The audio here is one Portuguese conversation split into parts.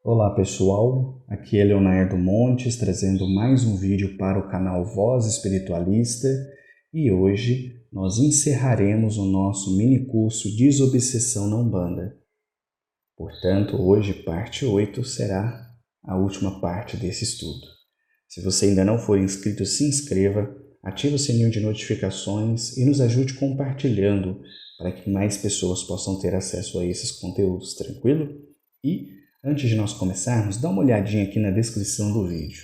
Olá pessoal, aqui é Leonardo Montes trazendo mais um vídeo para o canal Voz Espiritualista e hoje nós encerraremos o nosso mini curso Desobsessão na Umbanda. Portanto, hoje parte 8 será a última parte desse estudo. Se você ainda não for inscrito, se inscreva, ative o sininho de notificações e nos ajude compartilhando para que mais pessoas possam ter acesso a esses conteúdos, tranquilo? E antes de nós começarmos, dá uma olhadinha aqui na descrição do vídeo.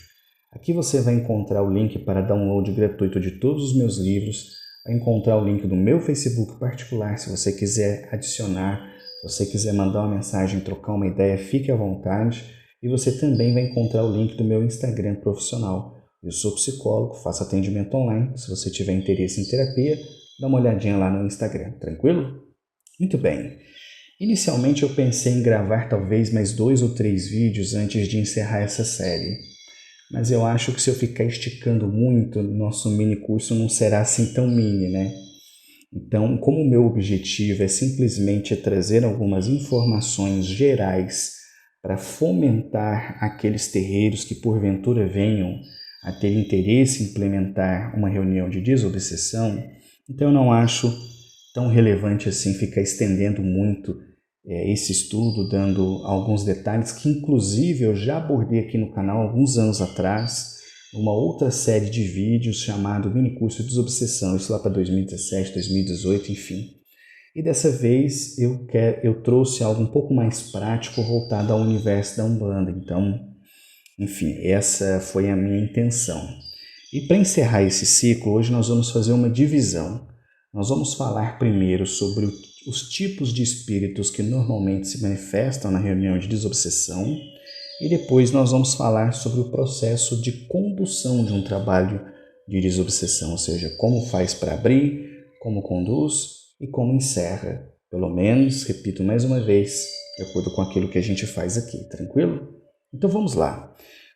Aqui você vai encontrar o link para download gratuito de todos os meus livros, vai encontrar o link do meu Facebook particular, se você quiser adicionar, se você quiser mandar uma mensagem, trocar uma ideia, fique à vontade. E você também vai encontrar o link do meu Instagram profissional. Eu sou psicólogo, faço atendimento online, se você tiver interesse em terapia, dá uma olhadinha lá no Instagram, tranquilo? Muito bem. Inicialmente eu pensei em gravar talvez mais 2 ou 3 vídeos antes de encerrar essa série, mas eu acho que se eu ficar esticando muito, nosso mini curso não será assim tão mini, né? Então, como o meu objetivo é simplesmente trazer algumas informações gerais para fomentar aqueles terreiros que porventura venham a ter interesse em implementar uma reunião de desobsessão, então eu não acho tão relevante assim ficar estendendo muito esse estudo, dando alguns detalhes que inclusive eu já abordei aqui no canal alguns anos atrás, uma outra série de vídeos chamado Mini Curso de Desobsessão, isso lá para 2017, 2018, enfim. E dessa vez eu trouxe algo um pouco mais prático voltado ao universo da Umbanda, então, enfim, essa foi a minha intenção. E para encerrar esse ciclo, hoje nós vamos fazer uma divisão. Nós vamos falar primeiro sobre os tipos de espíritos que normalmente se manifestam na reunião de desobsessão e depois nós vamos falar sobre o processo de condução de um trabalho de desobsessão, ou seja, como faz para abrir, como conduz e como encerra. Pelo menos, repito mais uma vez, de acordo com aquilo que a gente faz aqui, tranquilo? Então vamos lá.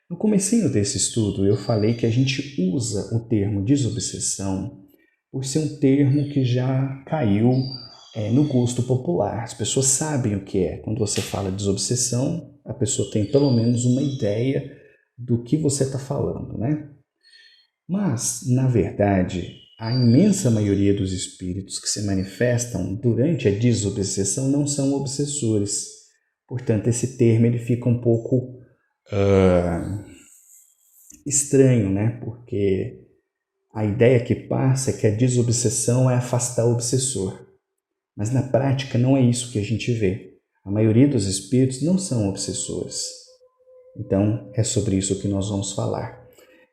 No comecinho desse estudo eu falei que a gente usa o termo desobsessão por ser um termo que já caiu no gosto popular. As pessoas sabem o que é. Quando você fala desobsessão, a pessoa tem pelo menos uma ideia do que você está falando, né? Mas, na verdade, a imensa maioria dos espíritos que se manifestam durante a desobsessão não são obsessores. Portanto, esse termo ele fica um pouco estranho, né? Porque a ideia que passa é que a desobsessão é afastar o obsessor. Mas na prática não é isso que a gente vê. A maioria dos espíritos não são obsessores. Então é sobre isso que nós vamos falar.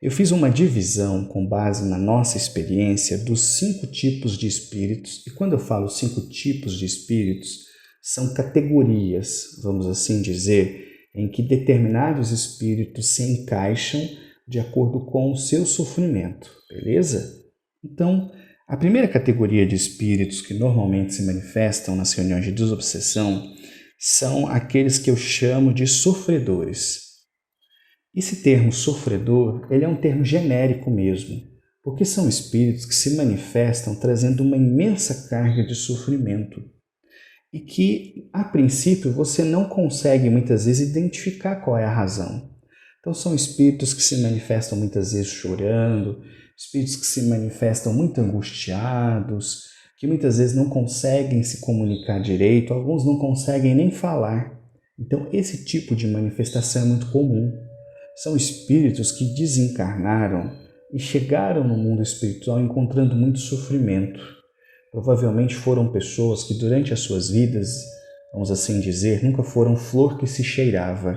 Eu fiz uma divisão com base na nossa experiência dos 5 tipos de espíritos. E quando eu falo 5 tipos de espíritos, são categorias, vamos assim dizer, em que determinados espíritos se encaixam de acordo com o seu sofrimento, beleza? Então, a primeira categoria de espíritos que normalmente se manifestam nas reuniões de desobsessão são aqueles que eu chamo de sofredores. Esse termo sofredor, ele é um termo genérico mesmo, porque são espíritos que se manifestam trazendo uma imensa carga de sofrimento e que, a princípio, você não consegue muitas vezes identificar qual é a razão. Então são espíritos que se manifestam muitas vezes chorando, espíritos que se manifestam muito angustiados, que muitas vezes não conseguem se comunicar direito, alguns não conseguem nem falar. Então esse tipo de manifestação é muito comum. São espíritos que desencarnaram e chegaram no mundo espiritual encontrando muito sofrimento. Provavelmente foram pessoas que durante as suas vidas, vamos assim dizer, nunca foram flor que se cheirava.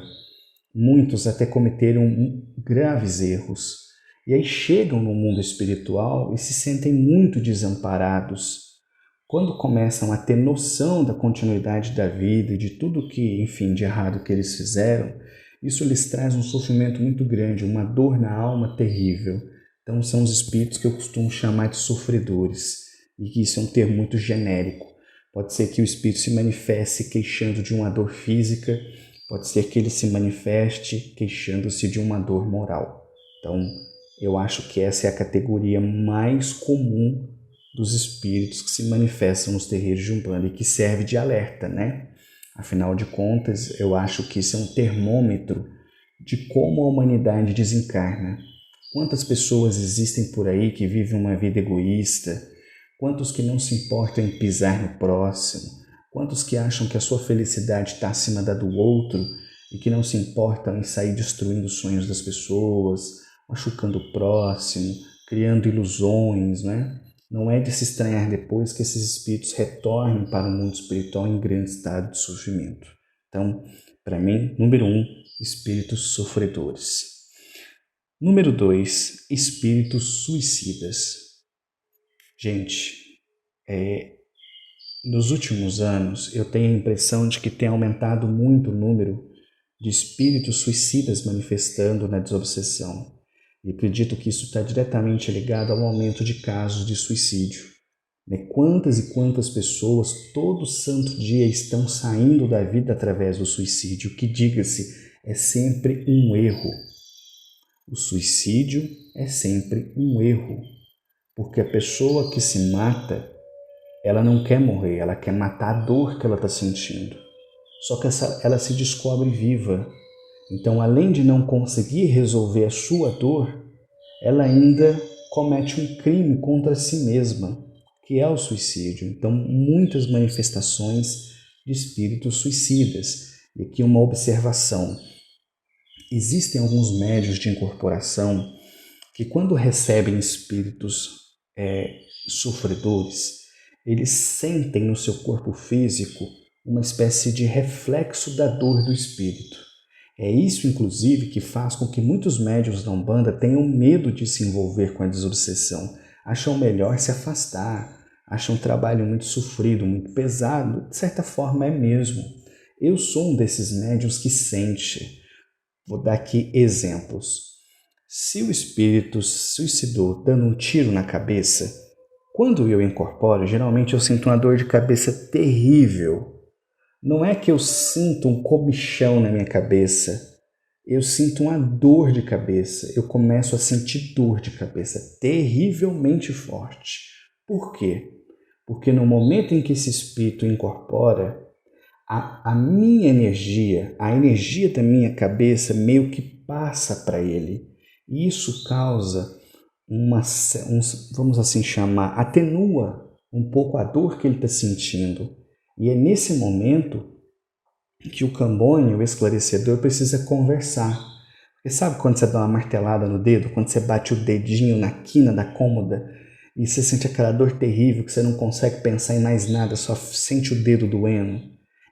Muitos até cometeram graves erros. E aí chegam no mundo espiritual e se sentem muito desamparados. Quando começam a ter noção da continuidade da vida e de tudo que, enfim, de errado que eles fizeram, isso lhes traz um sofrimento muito grande, uma dor na alma terrível. Então são os espíritos que eu costumo chamar de sofredores. E que isso é um termo muito genérico. Pode ser que o espírito se manifeste queixando de uma dor física, pode ser que ele se manifeste queixando-se de uma dor moral. Então, eu acho que essa é a categoria mais comum dos espíritos que se manifestam nos terreiros de Umbanda e que serve de alerta, né? Afinal de contas, eu acho que isso é um termômetro de como a humanidade desencarna. Quantas pessoas existem por aí que vivem uma vida egoísta? Quantos que não se importam em pisar no próximo? Quantos que acham que a sua felicidade está acima da do outro e que não se importam em sair destruindo os sonhos das pessoas, machucando o próximo, criando ilusões, né? Não é de se estranhar depois que esses espíritos retornem para o mundo espiritual em grande estado de sofrimento. Então, para mim, número 1, espíritos sofredores. Número 2, espíritos suicidas. Gente, nos últimos anos eu tenho a impressão de que tem aumentado muito o número de espíritos suicidas manifestando na desobsessão. E acredito que isso está diretamente ligado ao aumento de casos de suicídio. Quantas e quantas pessoas todo santo dia estão saindo da vida através do suicídio, que, diga-se, é sempre um erro. O suicídio é sempre um erro, porque a pessoa que se mata, ela não quer morrer, ela quer matar a dor que ela está sentindo. Só que ela se descobre viva. Então, além de não conseguir resolver a sua dor, ela ainda comete um crime contra si mesma, que é o suicídio. Então, muitas manifestações de espíritos suicidas. E aqui uma observação. Existem alguns médiuns de incorporação que, quando recebem espíritos sofredores, eles sentem no seu corpo físico uma espécie de reflexo da dor do espírito. É isso, inclusive, que faz com que muitos médiuns da Umbanda tenham medo de se envolver com a desobsessão. Acham melhor se afastar, acham um trabalho muito sofrido, muito pesado. De certa forma é mesmo. Eu sou um desses médiuns que sente. Vou dar aqui exemplos. Se o espírito suicidou dando um tiro na cabeça, quando eu incorporo, geralmente eu sinto uma dor de cabeça terrível. Não é que eu sinto um comichão na minha cabeça, eu sinto uma dor de cabeça, eu começo a sentir dor de cabeça terrivelmente forte. Por quê? Porque no momento em que esse espírito incorpora, a minha energia, a energia da minha cabeça meio que passa para ele. E isso causa vamos assim chamar, atenua um pouco a dor que ele está sentindo. E é nesse momento que o cambone, o esclarecedor, precisa conversar. Porque sabe quando você dá uma martelada no dedo, quando você bate o dedinho na quina da cômoda e você sente aquela dor terrível que você não consegue pensar em mais nada, só sente o dedo doendo?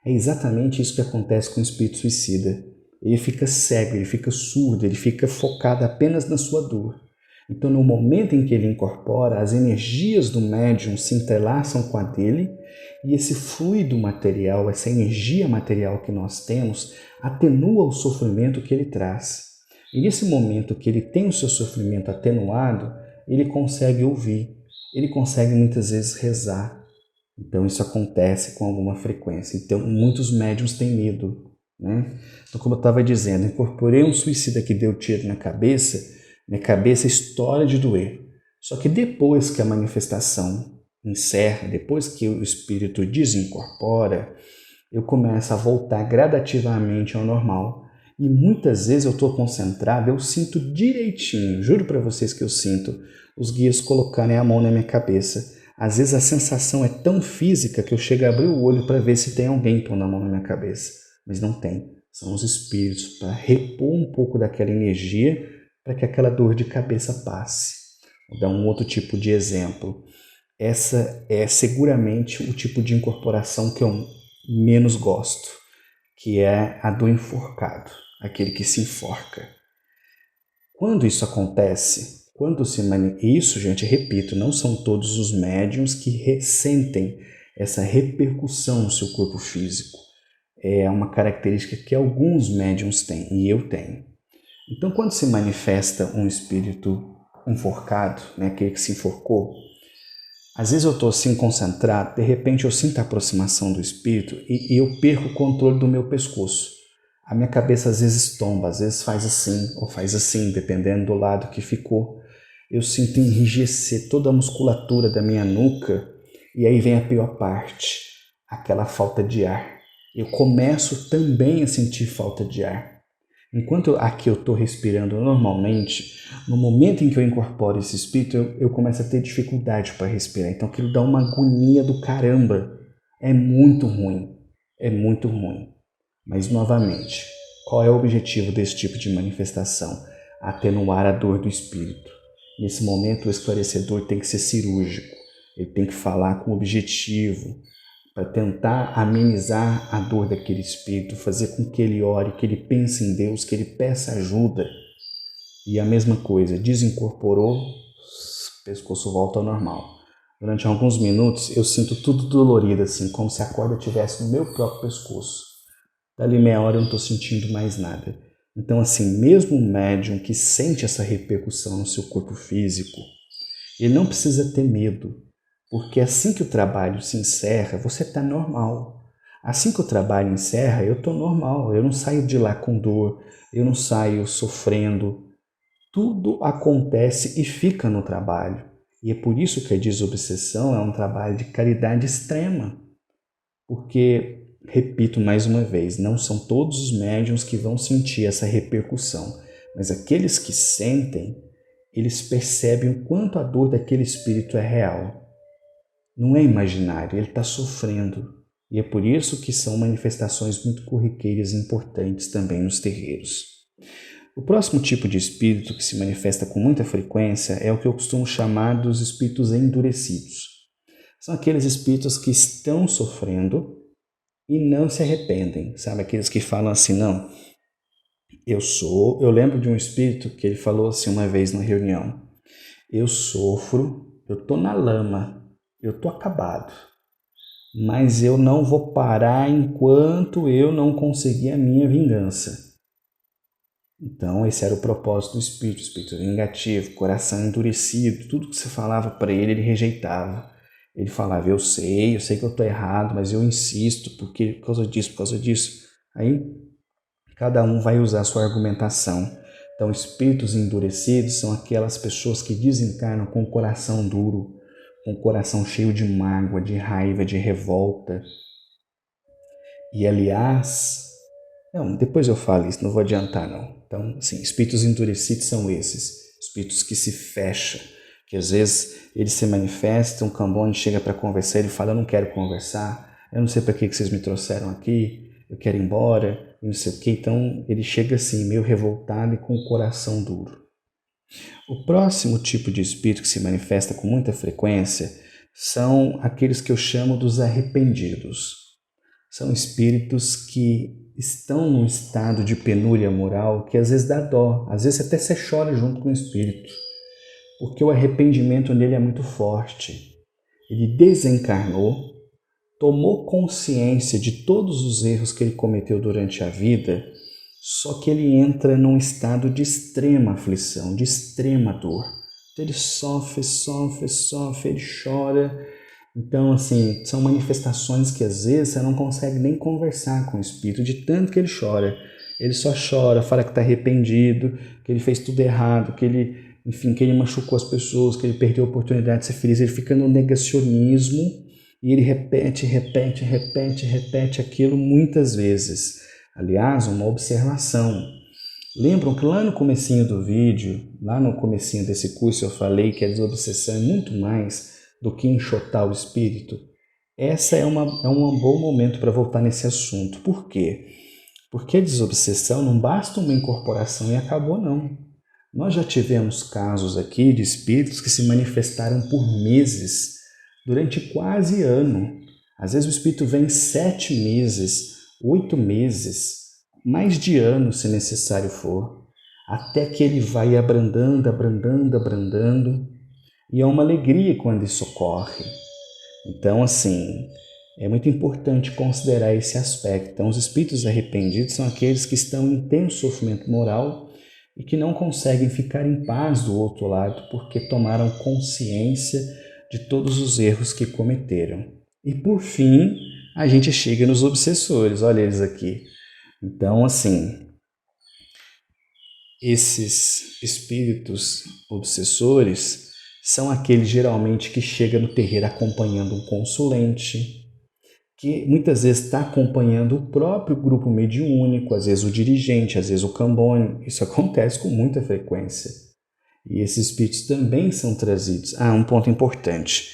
É exatamente isso que acontece com o espírito suicida. Ele fica cego, ele fica surdo, ele fica focado apenas na sua dor. Então, no momento em que ele incorpora, as energias do médium se entrelaçam com a dele e esse fluido material, essa energia material que nós temos, atenua o sofrimento que ele traz. E nesse momento que ele tem o seu sofrimento atenuado, ele consegue ouvir, ele consegue muitas vezes rezar. Então, isso acontece com alguma frequência. Então, muitos médiums têm medo, né? Então, como eu estava dizendo, incorporei um suicida que deu tiro na cabeça, minha cabeça estoura de doer. Só que depois que a manifestação encerra, depois que o espírito desincorpora, eu começo a voltar gradativamente ao normal. E muitas vezes eu estou concentrado, eu sinto direitinho, juro para vocês que eu sinto, os guias colocarem a mão na minha cabeça. Às vezes a sensação é tão física que eu chego a abrir o olho para ver se tem alguém pondo a mão na minha cabeça. Mas não tem. São os espíritos para repor um pouco daquela energia para que aquela dor de cabeça passe. Vou dar um outro tipo de exemplo. Essa é seguramente o tipo de incorporação que eu menos gosto, que é a do enforcado, aquele que se enforca. Quando isso acontece, isso, gente, repito, não são todos os médiuns que sentem essa repercussão no seu corpo físico. É uma característica que alguns médiuns têm, e eu tenho. Então, quando se manifesta um espírito enforcado, né, aquele que se enforcou, às vezes eu estou assim concentrado, de repente eu sinto a aproximação do espírito e eu perco o controle do meu pescoço. A minha cabeça às vezes tomba, às vezes faz assim ou faz assim, dependendo do lado que ficou. Eu sinto enrijecer toda a musculatura da minha nuca e aí vem a pior parte, aquela falta de ar. eu começo também a sentir falta de ar. Enquanto aqui eu estou respirando normalmente, no momento em que eu incorporo esse espírito, eu começo a ter dificuldade para respirar. Então aquilo dá uma agonia do caramba. É muito ruim. É muito ruim. Mas, novamente, qual é o objetivo desse tipo de manifestação? Atenuar a dor do espírito. Nesse momento, o esclarecedor tem que ser cirúrgico. Ele tem que falar com objetivo, para tentar amenizar a dor daquele espírito, fazer com que ele ore, que ele pense em Deus, que ele peça ajuda. E a mesma coisa, desincorporou, o pescoço volta ao normal. Durante alguns minutos eu sinto tudo dolorido, assim, como se a corda estivesse no meu próprio pescoço. Dali meia hora eu não estou sentindo mais nada. Então, assim, mesmo o médium que sente essa repercussão no seu corpo físico, ele não precisa ter medo. Porque assim que o trabalho se encerra, você está normal. Assim que o trabalho encerra, eu estou normal. Eu não saio de lá com dor, eu não saio sofrendo. Tudo acontece e fica no trabalho. E é por isso que a desobsessão é um trabalho de caridade extrema. Porque, repito mais uma vez, não são todos os médiuns que vão sentir essa repercussão. Mas aqueles que sentem, eles percebem o quanto a dor daquele espírito é real. Não é imaginário, ele está sofrendo. E é por isso que são manifestações muito corriqueiras e importantes também nos terreiros. O próximo tipo de espírito que se manifesta com muita frequência é o que eu costumo chamar dos espíritos endurecidos. São aqueles espíritos que estão sofrendo e não se arrependem. Sabe, aqueles que falam assim, não, eu lembro de um espírito que ele falou assim uma vez na reunião, eu sofro, eu estou na lama, eu estou acabado, mas eu não vou parar enquanto eu não conseguir a minha vingança. Então esse era o propósito do espírito vingativo, coração endurecido, tudo que você falava para ele rejeitava. Ele falava, eu sei que eu estou errado, mas eu insisto, porque por causa disso. Aí cada um vai usar a sua argumentação. Então espíritos endurecidos são aquelas pessoas que desencarnam com o coração duro, com o coração cheio de mágoa, de raiva, de revolta. E aliás, depois eu falo isso, não vou adiantar não. Então, assim, espíritos endurecidos são esses, espíritos que se fecham, que às vezes eles se manifestam, o Cambone chega para conversar, ele fala, eu não quero conversar, eu não sei para que vocês me trouxeram aqui, eu quero ir embora, não sei o que. Então ele chega assim, meio revoltado e com o coração duro. O próximo tipo de espírito que se manifesta com muita frequência são aqueles que eu chamo dos arrependidos. São espíritos que estão num estado de penúria moral que às vezes dá dó, às vezes até você chora junto com o espírito, porque o arrependimento nele é muito forte. Ele desencarnou, tomou consciência de todos os erros que ele cometeu durante a vida, só que ele entra num estado de extrema aflição, de extrema dor. Então ele sofre, ele chora. Então, assim, são manifestações que às vezes você não consegue nem conversar com o espírito, de tanto que ele chora. Ele só chora, fala que está arrependido, que ele fez tudo errado, que ele machucou as pessoas, que ele perdeu a oportunidade de ser feliz. Ele fica no negacionismo e ele repete aquilo muitas vezes. Aliás, uma observação. Lembram que lá no comecinho do vídeo, lá no comecinho desse curso eu falei que a desobsessão é muito mais do que enxotar o espírito? Essa é um bom momento para voltar nesse assunto. Por quê? Porque a desobsessão não basta uma incorporação e acabou, não. Nós já tivemos casos aqui de espíritos que se manifestaram por meses, durante quase ano. Às vezes o espírito vem 7 meses, 8 meses, mais de ano se necessário for, até que ele vai abrandando, e é uma alegria quando isso ocorre. Então, assim, é muito importante considerar esse aspecto. Então, os espíritos arrependidos são aqueles que estão em intenso sofrimento moral e que não conseguem ficar em paz do outro lado porque tomaram consciência de todos os erros que cometeram. E, por fim, a gente chega nos obsessores. Olha eles aqui. Então, assim, esses espíritos obsessores são aqueles geralmente que chegam no terreiro acompanhando um consulente, que muitas vezes está acompanhando o próprio grupo mediúnico, às vezes o dirigente, às vezes o cambone. Isso acontece com muita frequência. E esses espíritos também são trazidos. Um ponto importante.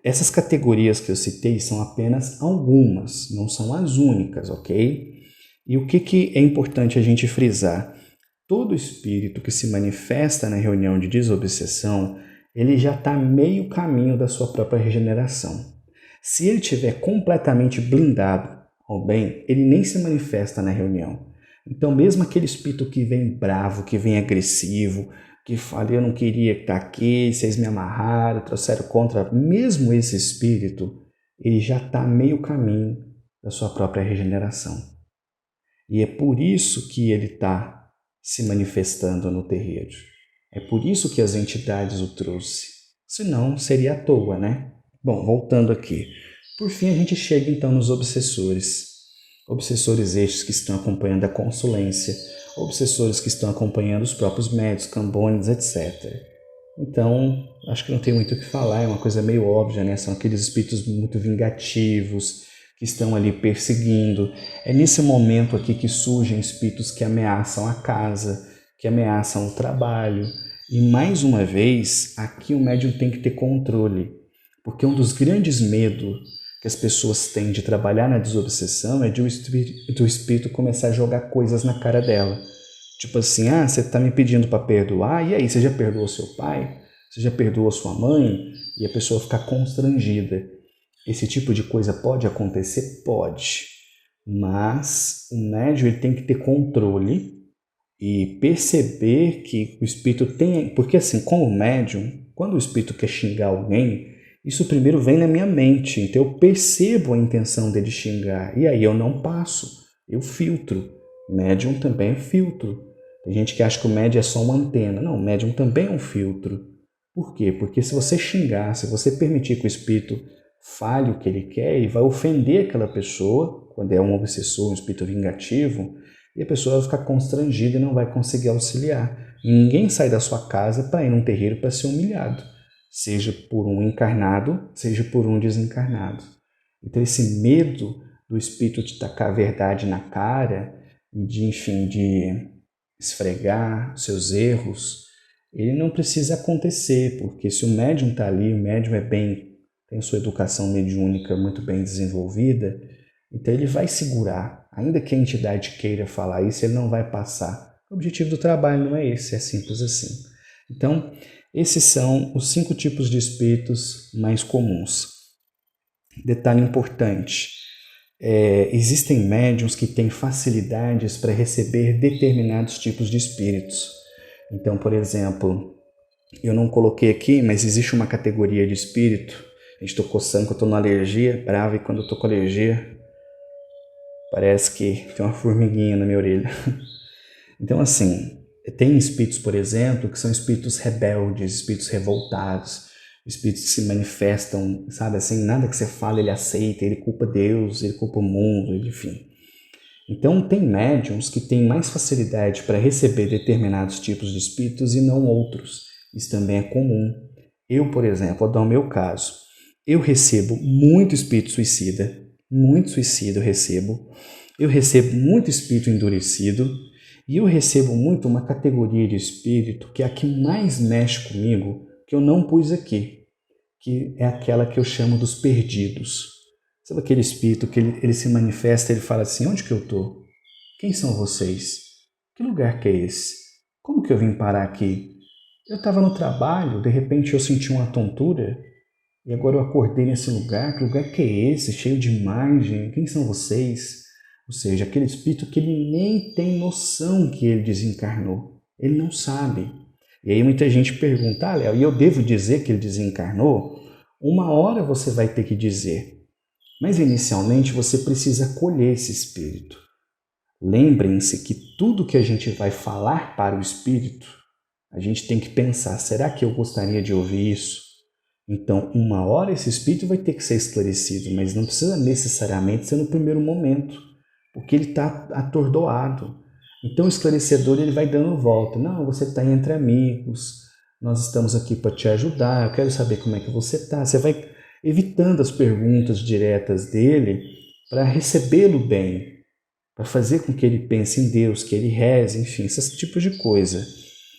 Essas categorias que eu citei são apenas algumas, não são as únicas, ok? E o que é importante a gente frisar? Todo espírito que se manifesta na reunião de desobsessão, ele já está meio caminho da sua própria regeneração. Se ele estiver completamente blindado ao bem, ele nem se manifesta na reunião. Então, mesmo aquele espírito que vem bravo, que vem agressivo, que fala, eu não queria estar aqui, vocês me amarraram, trouxeram contra, mesmo esse espírito, ele já está meio caminho da sua própria regeneração. E é por isso que ele está se manifestando no terreiro. É por isso que as entidades o trouxeram. Senão, seria à toa, né? Bom, voltando aqui. Por fim, a gente chega então nos obsessores. Obsessores estes que estão acompanhando a consulência, obsessores que estão acompanhando os próprios médios, cambones, etc. Então, acho que não tem muito o que falar, é uma coisa meio óbvia, né? São aqueles espíritos muito vingativos, que estão ali perseguindo. É nesse momento aqui que surgem espíritos que ameaçam a casa, que ameaçam o trabalho. E mais uma vez, aqui o médium tem que ter controle, porque um dos grandes medos que as pessoas têm de trabalhar na desobsessão é de o espírito começar a jogar coisas na cara dela. Tipo assim, você está me pedindo para perdoar, e aí, você já perdoou seu pai? Você já perdoou sua mãe? E a pessoa ficar constrangida. Esse tipo de coisa pode acontecer? Pode. Mas o médium ele tem que ter controle e perceber que o espírito tem... Porque assim, como médium, quando o espírito quer xingar alguém, isso primeiro vem na minha mente. Então eu percebo a intenção dele xingar. E aí eu não passo, eu filtro. Médium também é filtro. Tem gente que acha que o médium é só uma antena. Não, o médium também é um filtro. Por quê? Porque se você xingar, se você permitir que o espírito fale o que ele quer, ele vai ofender aquela pessoa, quando é um obsessor, um espírito vingativo, e a pessoa vai ficar constrangida e não vai conseguir auxiliar. E ninguém sai da sua casa para ir num terreiro para ser humilhado, seja por um encarnado, seja por um desencarnado. Então esse medo do espírito de tacar a verdade na cara e de esfregar seus erros, ele não precisa acontecer, porque se o médium está ali, o médium tem sua educação mediúnica muito bem desenvolvida, então ele vai segurar. Ainda que a entidade queira falar isso, ele não vai passar. O objetivo do trabalho não é esse, é simples assim. Então, esses são os 5 tipos de espíritos mais comuns. Detalhe importante, existem médiuns que têm facilidades para receber determinados tipos de espíritos. Então, por exemplo, eu não coloquei aqui, mas existe uma categoria de espírito. A gente estou coçando que eu estou numa alergia brava, e quando eu estou com alergia, parece que tem uma formiguinha na minha orelha. Então, assim, tem espíritos, por exemplo, que são espíritos rebeldes, espíritos revoltados, espíritos que se manifestam, sabe assim, nada que você fala ele aceita, ele culpa Deus, ele culpa o mundo, enfim. Então, tem médiums que têm mais facilidade para receber determinados tipos de espíritos e não outros. Isso também é comum. Eu, por exemplo, vou dar o meu caso. Eu recebo muito espírito suicida eu recebo. Eu recebo muito espírito endurecido e eu recebo muito uma categoria de espírito que é a que mais mexe comigo, que eu não pus aqui, que é aquela que eu chamo dos perdidos. Sabe aquele espírito que ele se manifesta, ele fala assim, onde que eu estou? Quem são vocês? Que lugar que é esse? Como que eu vim parar aqui? Eu estava no trabalho, de repente eu senti uma tontura e agora eu acordei nesse lugar. Que lugar que é esse? Cheio de imagem. Quem são vocês? Ou seja, aquele espírito que ele nem tem noção que ele desencarnou. Ele não sabe. E aí muita gente pergunta, Léo, e eu devo dizer que ele desencarnou? Uma hora você vai ter que dizer. Mas inicialmente você precisa acolher esse espírito. Lembrem-se que tudo que a gente vai falar para o espírito, a gente tem que pensar, será que eu gostaria de ouvir isso? Então, uma hora esse espírito vai ter que ser esclarecido, mas não precisa necessariamente ser no primeiro momento, porque ele está atordoado. Então, o esclarecedor ele vai dando volta. Não, você está entre amigos, nós estamos aqui para te ajudar, eu quero saber como é que você está. Você vai evitando as perguntas diretas dele para recebê-lo bem, para fazer com que ele pense em Deus, que ele reze, enfim, esse tipo de coisa.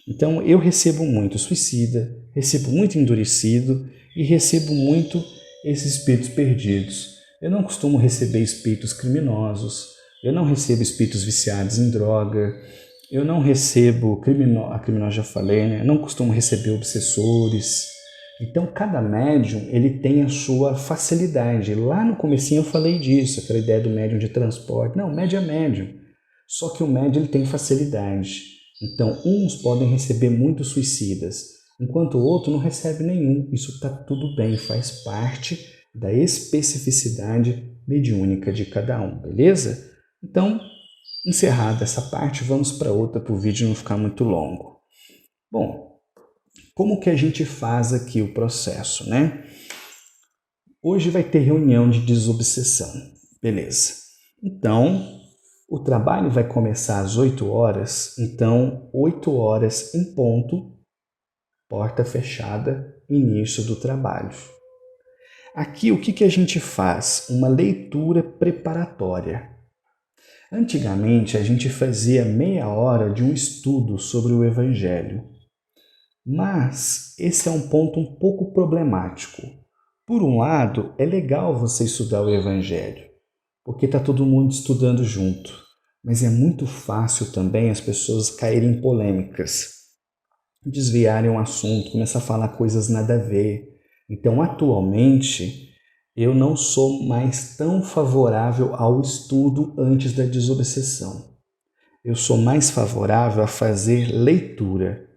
Então eu recebo muito suicida, recebo muito endurecido e recebo muito esses espíritos perdidos. Eu não costumo receber espíritos criminosos, eu não recebo espíritos viciados em droga, eu não recebo criminosos, já falei, né? Eu não costumo receber obsessores. Então cada médium ele tem a sua facilidade. Lá no comecinho eu falei disso, aquela ideia do médium de transporte. Não, médium é médium. Só que o médium ele tem facilidade. Então uns podem receber muitos suicidas, enquanto o outro não recebe nenhum. Isso está tudo bem, faz parte da especificidade mediúnica de cada um, beleza? Então, encerrada essa parte, vamos para outra para o vídeo não ficar muito longo. Bom, como que a gente faz aqui o processo, né? Hoje vai ter reunião de desobsessão, beleza. Então, o trabalho vai começar às 8 horas, então 8 horas em ponto, porta fechada, início do trabalho. Aqui o que a gente faz? Uma leitura preparatória. Antigamente a gente fazia meia hora de um estudo sobre o Evangelho. Mas esse é um ponto um pouco problemático. Por um lado, é legal você estudar o Evangelho, porque está todo mundo estudando junto. Mas é muito fácil também as pessoas caírem em polêmicas, desviarem o assunto, começar a falar coisas nada a ver. Então, atualmente, eu não sou mais tão favorável ao estudo antes da desobsessão. Eu sou mais favorável a fazer leitura.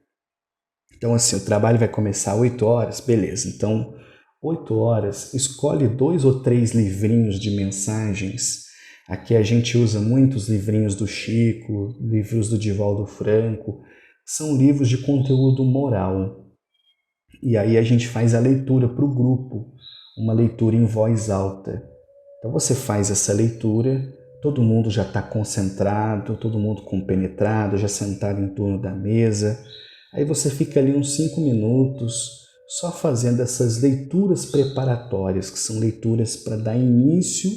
Então, assim, o trabalho vai começar às 8 horas, beleza. Então, 8 horas, escolhe 2 ou 3 livrinhos de mensagens. Aqui a gente usa muitos livrinhos do Chico, livros do Divaldo Franco. São livros de conteúdo moral. E aí a gente faz a leitura para o grupo, uma leitura em voz alta. Então você faz essa leitura, todo mundo já está concentrado, todo mundo compenetrado, já sentado em torno da mesa. Aí você fica ali uns 5 minutos só fazendo essas leituras preparatórias, que são leituras para dar início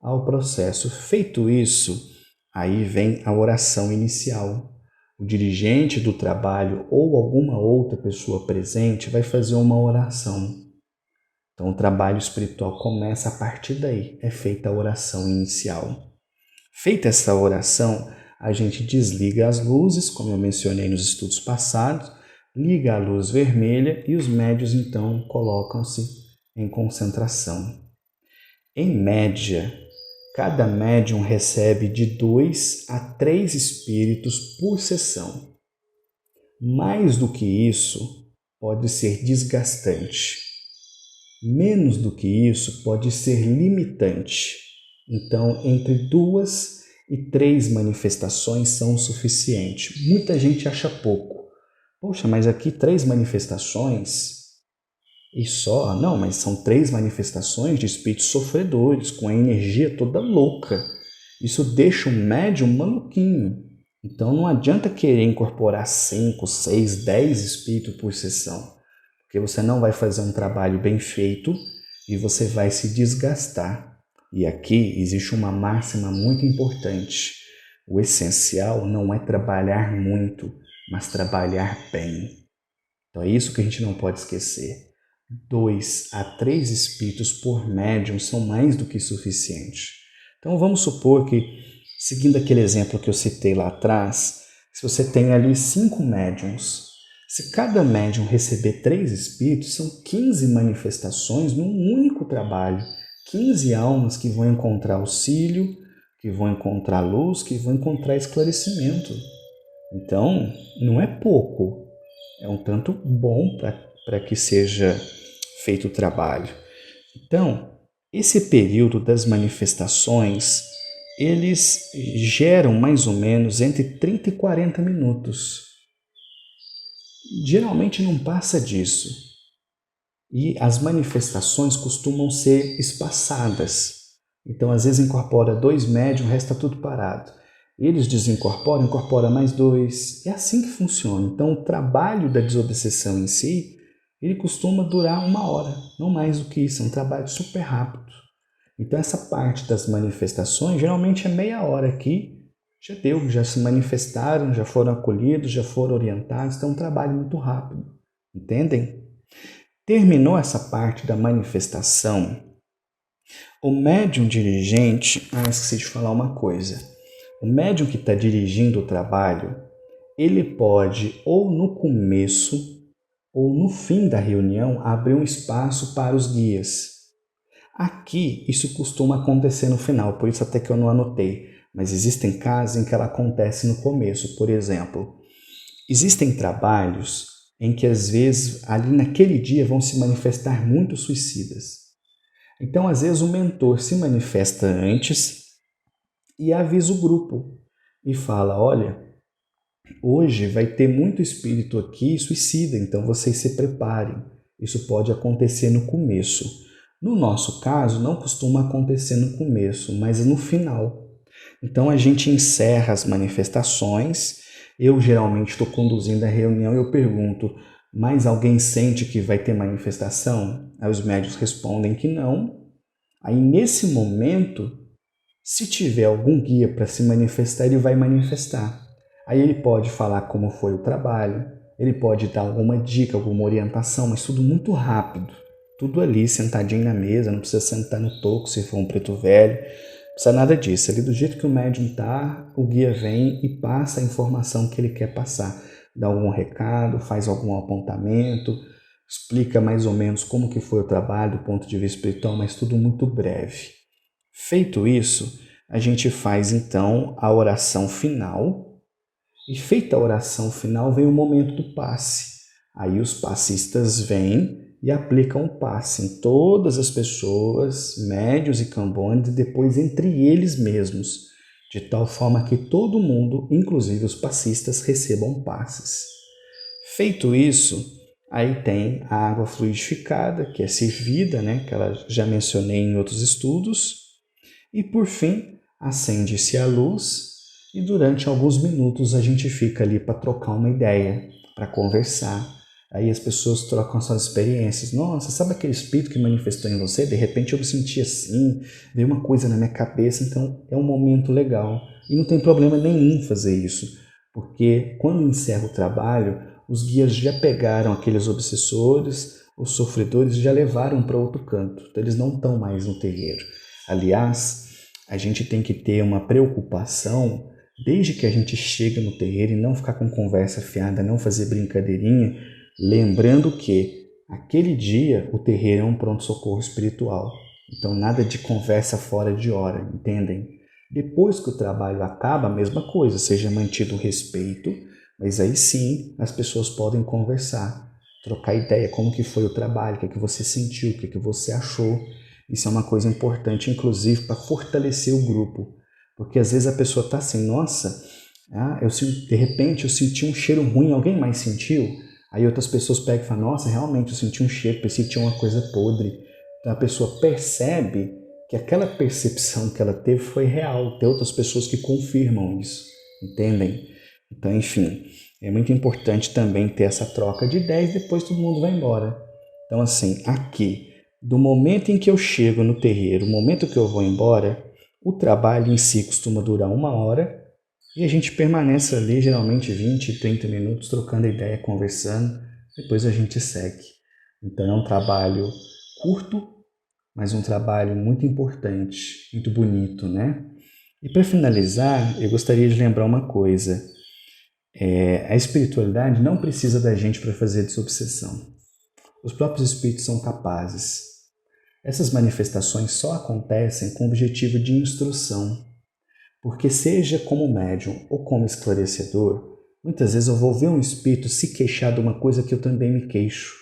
ao processo. Feito isso, aí vem a oração inicial. O dirigente do trabalho ou alguma outra pessoa presente vai fazer uma oração. Então o trabalho espiritual começa a partir daí, é feita a oração inicial. Feita essa oração, a gente desliga as luzes, como eu mencionei nos estudos passados, liga a luz vermelha e os médiuns então colocam-se em concentração. Em média, cada médium recebe de 2 a 3 espíritos por sessão. Mais do que isso, pode ser desgastante. Menos do que isso, pode ser limitante. Então, entre 2 e 3 manifestações são o suficiente. Muita gente acha pouco. Poxa, mas aqui 3 manifestações e só? Não, mas são 3 manifestações de espíritos sofredores, com a energia toda louca. Isso deixa o médium maluquinho. Então não adianta querer incorporar 5, 6, 10 espíritos por sessão, porque você não vai fazer um trabalho bem feito e você vai se desgastar. E aqui existe uma máxima muito importante. O essencial não é trabalhar muito, mas trabalhar bem. Então é isso que a gente não pode esquecer. 2 a 3 espíritos por médium são mais do que suficiente. Então vamos supor que, seguindo aquele exemplo que eu citei lá atrás, se você tem ali 5 médiums, se cada médium receber 3 espíritos, são 15 manifestações num único trabalho. 15 almas que vão encontrar auxílio, que vão encontrar luz, que vão encontrar esclarecimento. Então, não é pouco, é um tanto bom para que seja feito o trabalho. Então, esse período das manifestações, eles geram mais ou menos entre 30 e 40 minutos. Geralmente não passa disso. E as manifestações costumam ser espaçadas. Então, às vezes, incorpora 2 médiums, resta tudo parado. Eles desincorporam, incorpora mais 2. É assim que funciona. Então, o trabalho da desobsessão em si, ele costuma durar 1 hora, não mais do que isso, é um trabalho super rápido. Então essa parte das manifestações geralmente é meia hora aqui, já deu, já se manifestaram, já foram acolhidos, já foram orientados, então é um trabalho muito rápido, entendem? Terminou essa parte da manifestação, o médium dirigente, esqueci de falar uma coisa, o médium que está dirigindo o trabalho, ele pode ou no começo ou no fim da reunião abrir um espaço para os guias. Aqui isso costuma acontecer no final, por isso até que eu não anotei, mas existem casos em que ela acontece no começo. Por exemplo, existem trabalhos em que às vezes ali naquele dia vão se manifestar muitos suicidas. Então às vezes o mentor se manifesta antes e avisa o grupo e fala, olha, hoje vai ter muito espírito aqui suicida, então vocês se preparem. Isso pode acontecer no começo. No nosso caso, não costuma acontecer no começo, mas no final. Então a gente encerra as manifestações. Eu geralmente estou conduzindo a reunião e eu pergunto, mas alguém sente que vai ter manifestação? Aí os médiuns respondem que não. Aí nesse momento, se tiver algum guia para se manifestar, ele vai manifestar. Aí ele pode falar como foi o trabalho, ele pode dar alguma dica, alguma orientação, mas tudo muito rápido. Tudo ali, sentadinho na mesa, não precisa sentar no toco se for um preto velho, não precisa nada disso. Ali do jeito que o médium está, o guia vem e passa a informação que ele quer passar. Dá algum recado, faz algum apontamento, explica mais ou menos como que foi o trabalho do ponto de vista espiritual, mas tudo muito breve. Feito isso, a gente faz então a oração final. E feita a oração final, vem o momento do passe. Aí os passistas vêm e aplicam o passe em todas as pessoas, médios e cambones, e depois entre eles mesmos, de tal forma que todo mundo, inclusive os passistas, recebam passes. Feito isso, aí tem a água fluidificada, que é servida, que ela já mencionei em outros estudos, e por fim, acende-se a luz, e durante alguns minutos a gente fica ali para trocar uma ideia, para conversar. Aí as pessoas trocam suas experiências. Nossa, sabe aquele espírito que manifestou em você? De repente eu me senti assim, veio uma coisa na minha cabeça. Então é um momento legal. E não tem problema nenhum fazer isso, porque quando encerra o trabalho, os guias já pegaram aqueles obsessores, os sofredores já levaram para outro canto. Então eles não estão mais no terreiro. Aliás, a gente tem que ter uma preocupação desde que a gente chega no terreiro e não ficar com conversa fiada, não fazer brincadeirinha, lembrando que aquele dia o terreiro é um pronto-socorro espiritual. Então nada de conversa fora de hora, entendem? Depois que o trabalho acaba, a mesma coisa, seja mantido o respeito, mas aí sim as pessoas podem conversar, trocar ideia, como que foi o trabalho, o que é que você sentiu, o que é que você achou. Isso é uma coisa importante, inclusive, para fortalecer o grupo. Porque às vezes a pessoa está assim, nossa, de repente eu senti um cheiro ruim, alguém mais sentiu? Aí outras pessoas pegam e falam, nossa, realmente eu senti um cheiro, pensei que tinha uma coisa podre. Então a pessoa percebe que aquela percepção que ela teve foi real. Tem outras pessoas que confirmam isso, entendem? Então, enfim, é muito importante também ter essa troca de ideias e depois todo mundo vai embora. Então, assim, aqui, do momento em que eu chego no terreiro, o momento que eu vou embora, o trabalho em si costuma durar 1 hora e a gente permanece ali geralmente 20, 30 minutos trocando ideia, conversando, depois a gente segue. Então é um trabalho curto, mas um trabalho muito importante, muito bonito, né? E para finalizar, eu gostaria de lembrar uma coisa. A espiritualidade não precisa da gente para fazer desobsessão. Os próprios espíritos são capazes. Essas manifestações só acontecem com o objetivo de instrução, porque seja como médium ou como esclarecedor, muitas vezes eu vou ver um espírito se queixar de uma coisa que eu também me queixo.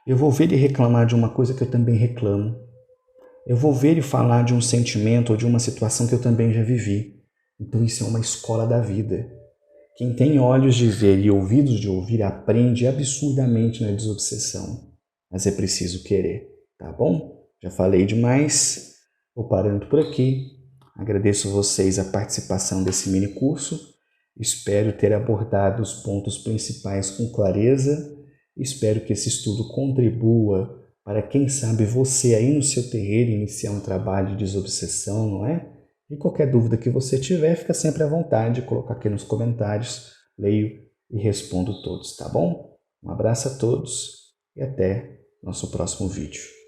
Eu vou ver ele reclamar de uma coisa que eu também reclamo. Eu vou ver ele falar de um sentimento ou de uma situação que eu também já vivi. Então isso é uma escola da vida. Quem tem olhos de ver e ouvidos de ouvir aprende absurdamente na desobsessão. Mas é preciso querer, tá bom? Já falei demais, vou parando por aqui. Agradeço a vocês a participação desse mini curso. Espero ter abordado os pontos principais com clareza Espero que esse estudo contribua para, quem sabe, você aí no seu terreiro iniciar um trabalho de desobsessão, não é? E qualquer dúvida que você tiver, fica sempre à vontade de colocar aqui nos comentários. Leio e respondo todos, tá bom? Um abraço a todos e até nosso próximo vídeo.